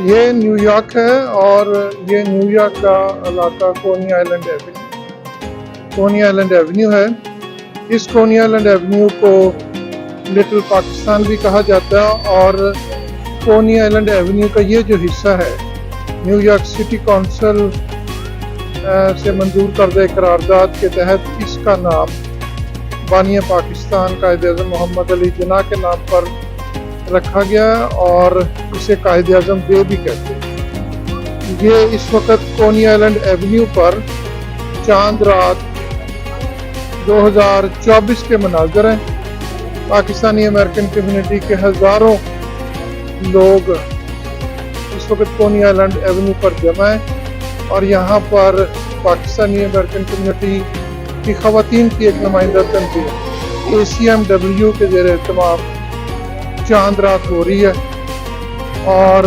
یہ new York ہے اور یہ نیو یارک کا علاقہ کونی آئلینڈ ایونیو ہے۔ اس کونی آئلینڈ ایونیو کو لٹل پاکستان بھی کہا جاتا ہے، اور کونی آئلینڈ ایونیو کا یہ جو حصہ ہے نیو یارک سٹی کونسل سے منظور کردہ قرارداد کے تحت اس کا نام بانی پاکستان قائد اعظم محمد علی جناح کے نام پر رکھا گیا، اور اسے قائد اعظم وے بھی کہتے ہیں۔ یہ اس وقت کونی آئلینڈ ایونیو پر چاند رات 2024 کے مناظر ہیں۔ پاکستانی امریکن کمیونٹی کے ہزاروں لوگ اس وقت کونی آئلینڈ ایونیو پر جمع ہیں، اور یہاں پر پاکستانی امریکن کمیونٹی کی خواتین کی ایک نمائندہ تنظیم ACMW کے زیر اہتمام چاند رات ہو رہی ہے، اور